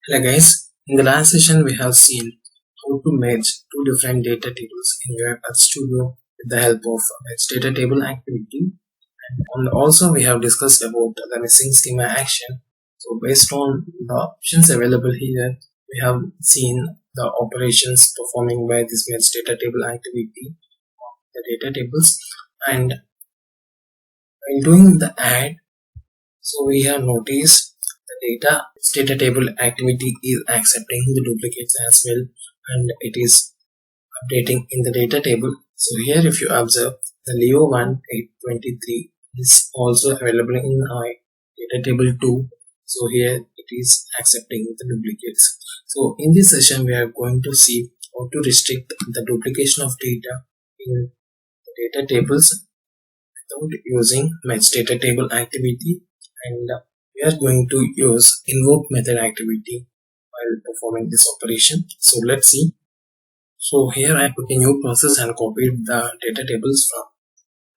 Hello guys, in the last session we have seen how to merge two different data tables in UiPath Studio with the help of merge data table activity, and also we have discussed about the missing schema action. So based on the options available here, we have seen the operations performing by this merge data table activity, the data tables, and while doing the add, so we have noticed the data table activity is accepting the duplicates as well, and it is updating in the data table. So here if you observe, the Leo 1823 is also available in our data table 2. So here it is accepting the duplicates. So in this session we are going to see how to restrict the duplication of data in the data tables without using match data table activity, and we are going to use invoke method activity while performing this operation. So let's see. So here I put a new process and copied the data tables from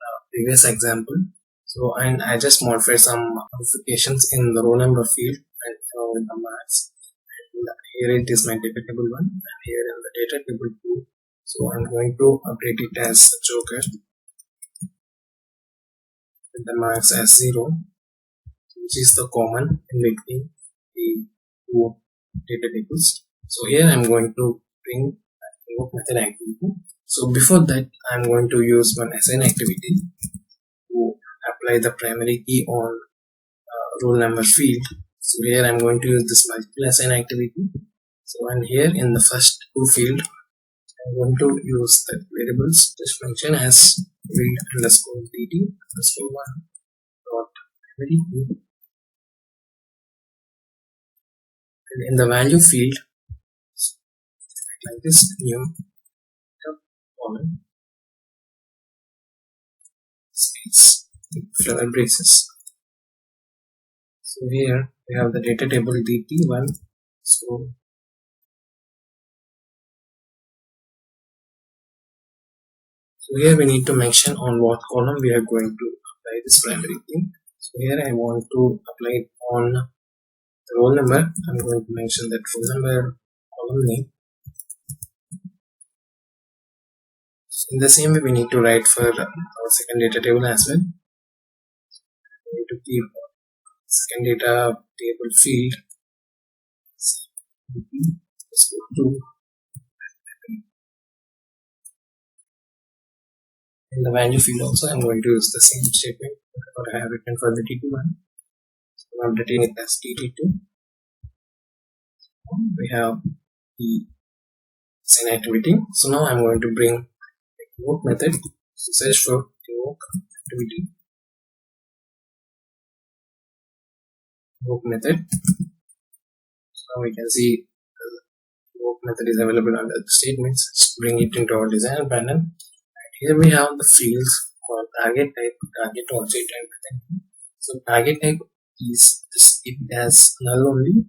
the previous example. So and I just modified some modifications in the roll number field and with the marks. And here it is my data table 1 and here in the data table 2. So I'm going to update it as Joker with the marks as 0, which is the common in between the two data tables. So here I'm going to bring invoke method activity. So before that, I'm going to use one assign activity to apply the primary key on roll number field. So here I'm going to use this multiple assign activity. So and here in the first two field, I'm going to use the variables this function as read underscore dt underscore 1 dot primary key. And in the value field, like this new column space further braces. So here we have the data table dt1. So here we need to mention on what column we are going to apply this primary key. So here I want to apply it on the roll number. I'm going to mention that roll number column name. In the same way, we need to write for our second data table as well. We need to keep second data table field to in the value field also. I'm going to use the same statement that I have written for the dt1. So I'm updating it as dt2. We have the assign activity. So now I'm going to bring invoke method to search for invoke activity. Invoke method. So now we can see the invoke method is available under the statements. Let's bring it into our designer panel. And here we have the fields called target type, target object, and everything. So target type is this, it has null only.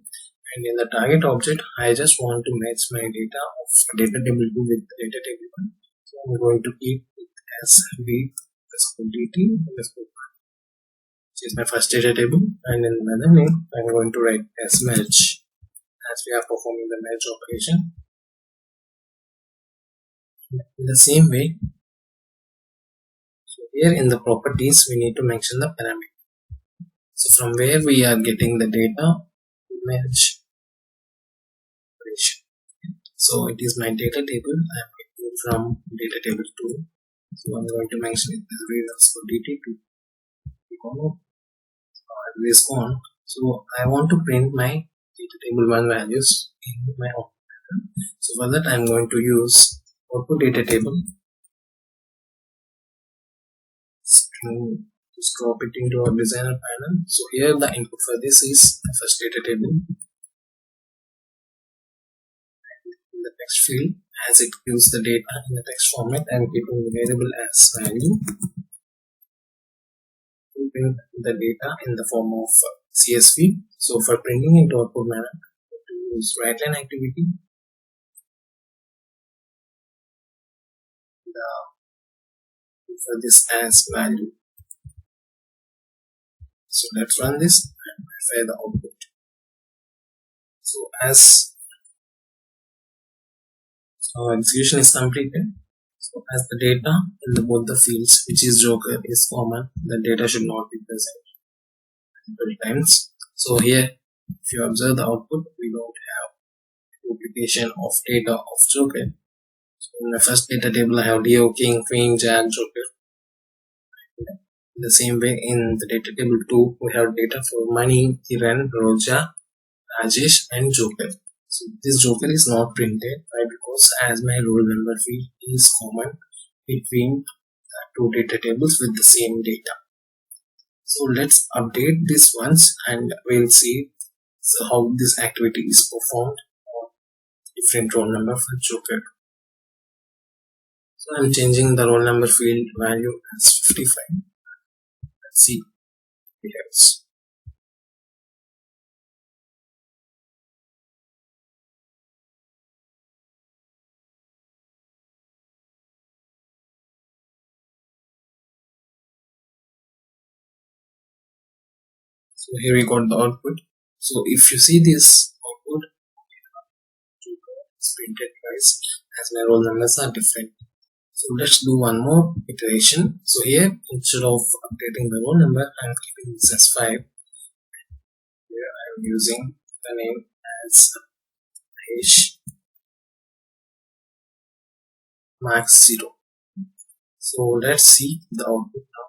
And in the target object, I just want to match my data of data table 2 with the data table 1. So I'm going to keep it as read underscore dt underscore 1, which is my first data table. And in another name, I'm going to write as merge, as we are performing the merge operation. In the same way, so here in the properties, we need to mention the parameter. So from where we are getting the data to merge. So it is my data table. I am getting from data table 2. So I'm going to mention it as read underscore dt2 this on. So I want to print my data table 1 values in my output. So for that I'm going to use output data table. So just drop it into our designer panel. So here the input for this is the first data table. The text field, as it gives the data in the text format, and keeping the variable as value. We print the data in the form of CSV. So for printing into output manner, to use right line activity. For this as value. So let's run this and verify the output. So as our execution is completed, so as the data in both the fields, which is Joker, is common, the data should not be present multiple times. So here, if you observe the output, we don't have duplication of data of Joker. So in the first data table, I have Dio, King, Queen, Jack, Joker. In the same way, in the data table 2, we have data for Money, Kiran, Roja, Rajesh, and Joker. So this Joker is not printed. Why? Because as my roll number field is common between the two data tables with the same data. So let's update this once and we'll see how this activity is performed on different roll number for Joker. So I'm changing the roll number field value as 55. Let's see what else. So here we got the output. So if you see this output, Joker is printed twice as my roll numbers are different. So let's do one more iteration. So here, instead of updating the roll number, I'm keeping this as 5. Here I'm using the name as Mahesh max 0. So let's see the output now.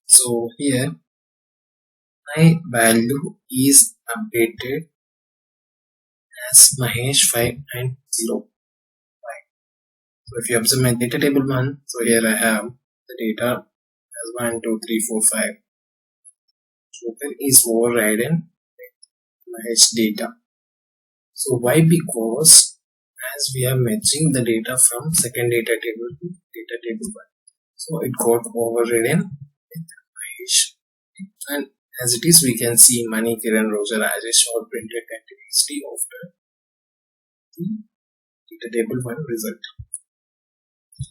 So here my value is updated as Mahesh 5 and 0. So if you observe my data table 1, so here I have the data as 1, 2, 3, 4, 5. Joker is overridden with Mahesh data. So why? Because as we are matching the data from second data table to data table 1. So it got overridden with Mahesh. And as it is, we can see Mani, Kiran, Roger, Rajesh all printed continuously after the data table 1 result.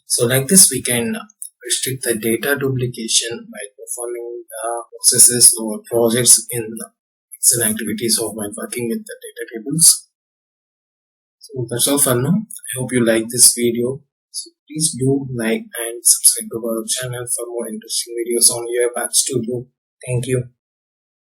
So like this, we can restrict the data duplication by performing the processes or projects in the Excel activities of while working with the data tables. So that's all for now. I hope you like this video. So please do like and subscribe to our channel for more interesting videos on UiPath Studio. Thank you.